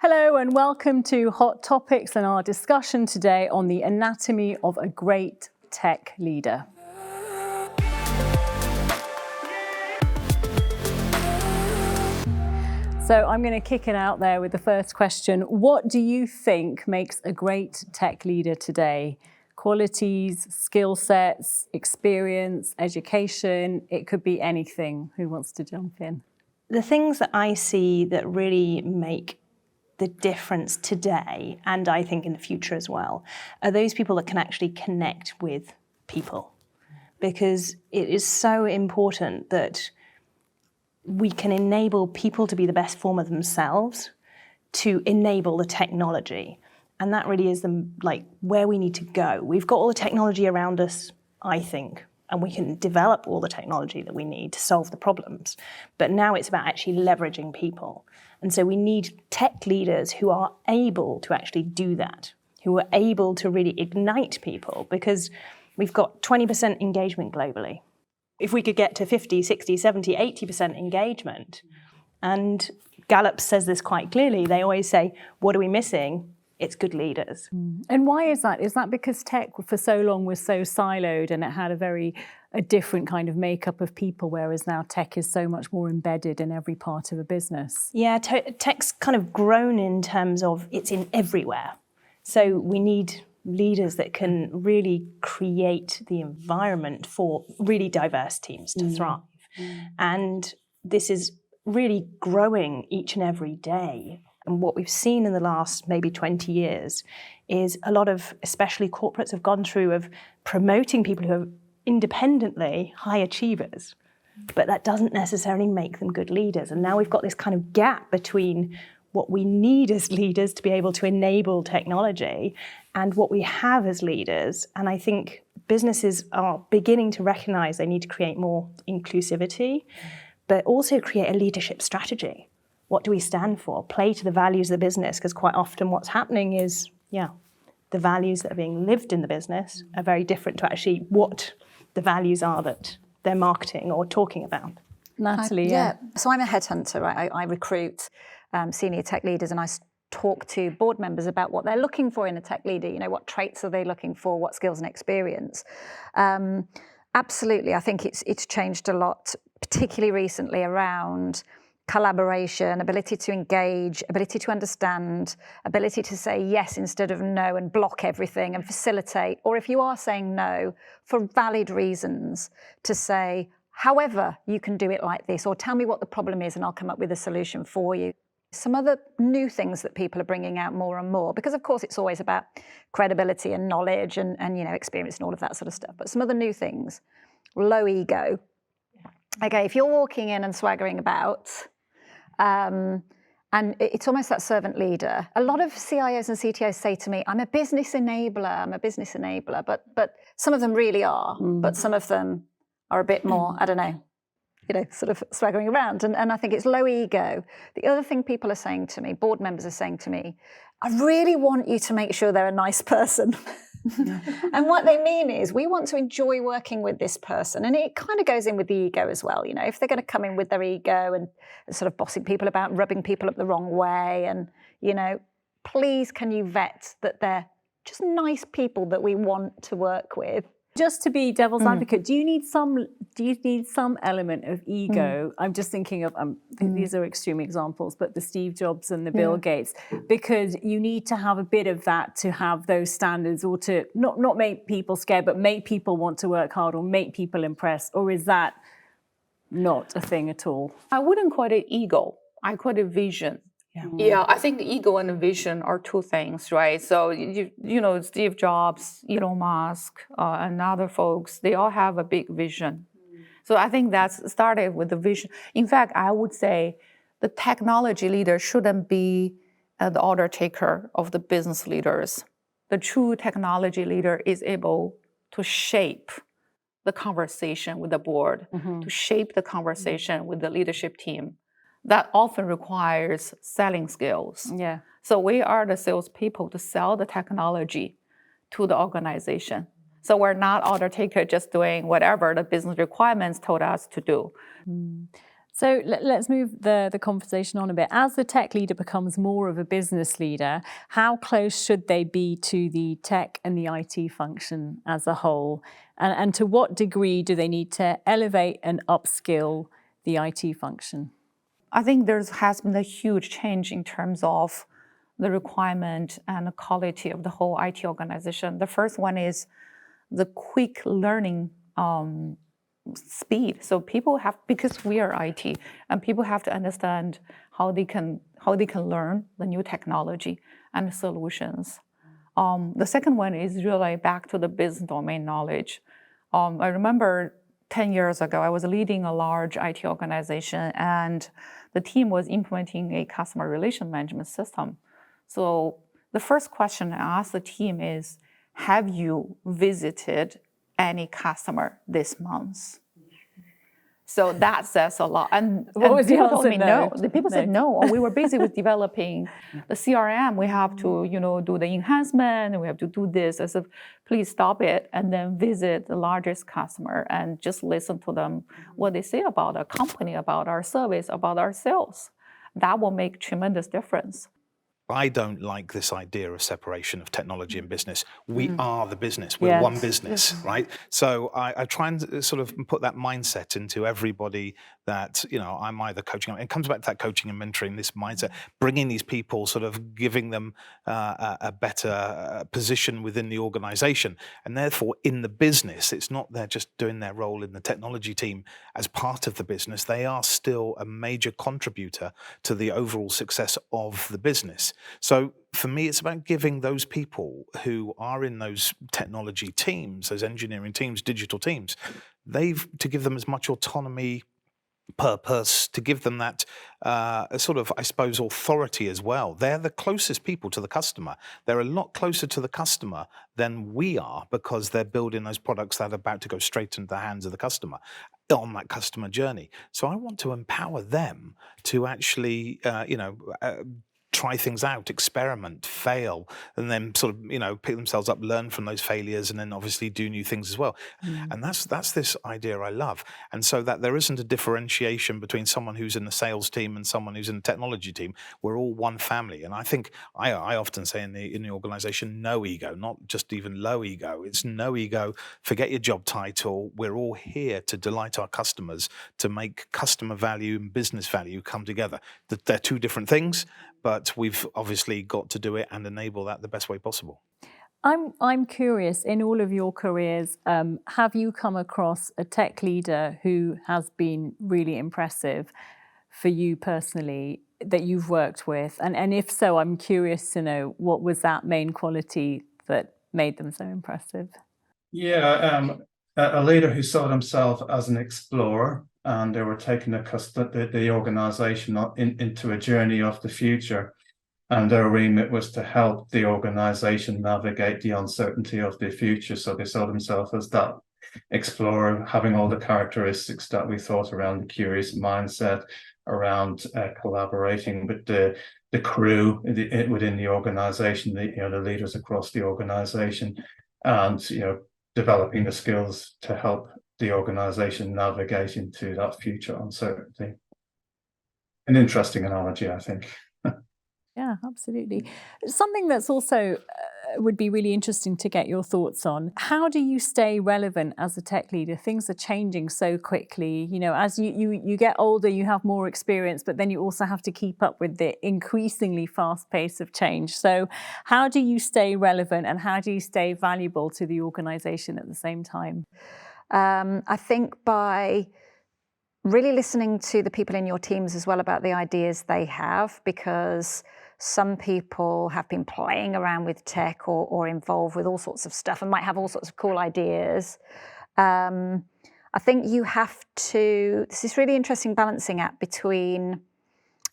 Hello and welcome to Hot Topics and our discussion today on the anatomy of a great tech leader. So I'm going to kick it out there with the first question. What do you think makes a great tech leader today? Qualities, skill sets, experience, education, it could be anything. Who wants to jump in? The things that I see that really make the difference today, and I think in the future as well, are those people that can actually connect with people. Because it is so important that we can enable people to be the best form of themselves to enable the technology. And that really is where we need to go. We've got all the technology around us, I think, and we can develop all the technology that we need to solve the problems. But now it's about actually leveraging people. And so we need tech leaders who are able to actually do that, who are able to really ignite people, because we've got 20% engagement globally. If we could get to 50, 60, 70, 80% engagement, and Gallup says this quite clearly, they always say, what are we missing? It's good leaders. And why is that? Is that because tech for so long was so siloed and it had a different kind of makeup of people, whereas now tech is so much more embedded in every part of a business? Yeah, tech's kind of grown in terms of it's in everywhere. So we need leaders that can really create the environment for really diverse teams to thrive. And this is really growing each and every day. And what we've seen in the last maybe 20 years is a lot of, especially corporates, have gone through of promoting people who are independently high achievers, but that doesn't necessarily make them good leaders. And now we've got this kind of gap between what we need as leaders to be able to enable technology and what we have as leaders. And I think businesses are beginning to recognize they need to create more inclusivity, but also create a leadership strategy. What do we stand for? Play to the values of the business, because quite often what's happening is, the values that are being lived in the business are very different to actually what the values are that they're marketing or talking about. Natalie, So I'm a headhunter. I recruit senior tech leaders, and I talk to board members about what they're looking for in a tech leader. You know, what traits are they looking for? What skills and experience? Absolutely, I think it's changed a lot, particularly recently around collaboration, ability to engage, ability to understand, ability to say yes instead of no and block everything and facilitate. Or if you are saying no for valid reasons, to say, however, you can do it like this, or tell me what the problem is and I'll come up with a solution for you. Some other new things that people are bringing out more and more, because of course it's always about credibility and knowledge and experience and all of that sort of stuff. But some other new things, low ego. Okay, if you're walking in and swaggering about, and it's almost that servant leader. A lot of CIOs and CTOs say to me, I'm a business enabler, but some of them really are, but some of them are a bit more, I don't know, sort of swaggering around. And I think it's low ego. The other thing people are saying to me, board members are saying to me, I really want you to make sure they're a nice person. And what they mean is we want to enjoy working with this person. And it kind of goes in with the ego as well. If they're going to come in with their ego and sort of bossing people about, rubbing people up the wrong way. And, please can you vet that they're just nice people that we want to work with? Just to be devil's advocate, do you need some element of ego? I'm just thinking of these are extreme examples, but the Steve Jobs and the Bill Gates, because you need to have a bit of that to have those standards, or to not make people scared, but make people want to work hard or make people impressed. Or is that not a thing at all? I wouldn't call it ego. I call it vision. Yeah, I think ego and vision are two things, right? So, Steve Jobs, Elon Musk, and other folks, they all have a big vision. So I think that's started with the vision. In fact, I would say the technology leader shouldn't be the order taker of the business leaders. The true technology leader is able to shape the conversation with the board, to shape the conversation with the leadership team. That often requires selling skills. Yeah. So we are the salespeople to sell the technology to the organization. So we're not order taker just doing whatever the business requirements told us to do. So let's move the conversation on a bit. As the tech leader becomes more of a business leader, how close should they be to the tech and the IT function as a whole? And to what degree do they need to elevate and upskill the IT function? I think there has been a huge change in terms of the requirement and the quality of the whole IT organization. The first one is the quick learning speed. So people have, because we are IT, and people have to understand how they can learn the new technology and solutions. The second one is really back to the business domain knowledge. I remember 10 years ago, I was leading a large IT organization, and the team was implementing a customer relation management system. So the first question I asked the team is, have you visited any customer this month? So that says a lot. And people told me no. The people said no. We were busy with developing the CRM. We have to, do the enhancement, and we have to do this. I said, please stop it and then visit the largest customer and just listen to them, what they say about our company, about our service, about our sales. That will make tremendous difference. I don't like this idea of separation of technology and business. We are the business. We're one business, right? So I try and sort of put that mindset into everybody that, I'm either coaching. It comes back to that coaching and mentoring, this mindset, bringing these people, sort of giving them a better position within the organization. And therefore, in the business, it's not they're just doing their role in the technology team as part of the business. They are still a major contributor to the overall success of the business. So for me, it's about giving those people who are in those technology teams, those engineering teams, digital teams, to give them as much autonomy, purpose, to give them that sort of, I suppose, authority as well. They're the closest people to the customer. They're a lot closer to the customer than we are, because they're building those products that are about to go straight into the hands of the customer on that customer journey. So I want to empower them to actually, try things out, experiment, fail, and then sort of, pick themselves up, learn from those failures, and then obviously do new things as well. And that's this idea I love. And so that there isn't a differentiation between someone who's in the sales team and someone who's in the technology team. We're all one family. And I think I often say in the organization, no ego, not just even low ego. It's no ego. Forget your job title. We're all here to delight our customers, to make customer value and business value come together. They're two different things, but we've obviously got to do it and enable that the best way possible. I'm curious, in all of your careers, have you come across a tech leader who has been really impressive for you personally that you've worked with? And if so, I'm curious to know, what was that main quality that made them so impressive? Yeah, a leader who saw themselves as an explorer, and they were taking the organization into a journey of the future. And their remit was to help the organization navigate the uncertainty of the future. So they saw themselves as that explorer, having all the characteristics that we thought around the curious mindset, around collaborating with the crew within the organization, the leaders across the organization, and developing the skills to help the organization navigate into that future uncertainty. An interesting analogy, I think. Yeah, absolutely. Something that's also would be really interesting to get your thoughts on. How do you stay relevant as a tech leader? Things are changing so quickly. As you get older, you have more experience, but then you also have to keep up with the increasingly fast pace of change. So how do you stay relevant, and how do you stay valuable to the organization at the same time? I think by really listening to the people in your teams as well about the ideas they have, because some people have been playing around with tech or involved with all sorts of stuff and might have all sorts of cool ideas. I think you have to, this is really interesting balancing act between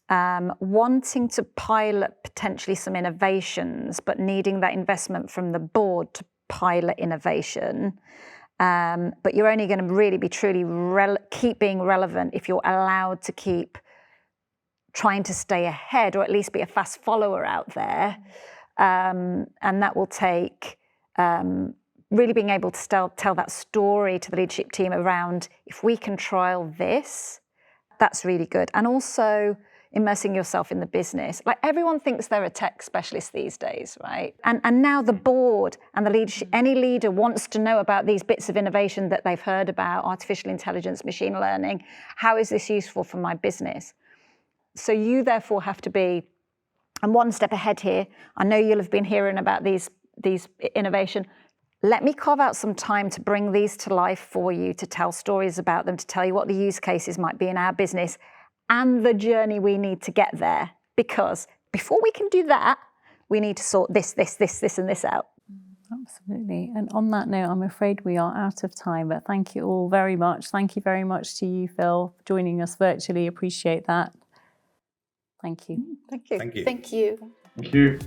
wanting to pilot potentially some innovations, but needing that investment from the board to pilot innovation. But you're only going to really be truly keep being relevant if you're allowed to keep trying to stay ahead, or at least be a fast follower out there. And that will take really being able to tell that story to the leadership team around, if we can trial this That's really good. And also immersing yourself in the business. Like everyone thinks they're a tech specialist these days, right? And now the board and the leadership, any leader wants to know about these bits of innovation that they've heard about, artificial intelligence, machine learning. How is this useful for my business? So you therefore have to be, I'm one step ahead here. I know you'll have been hearing about these innovation. Let me carve out some time to bring these to life for you, to tell stories about them, to tell you what the use cases might be in our business and the journey we need to get there. Because before we can do that, we need to sort this, and this out. Absolutely. And on that note, I'm afraid we are out of time, but thank you all very much. Thank you very much to you, Phil, for joining us virtually. Appreciate that. Thank you. Thank you. Thank you. Thank you. Thank you.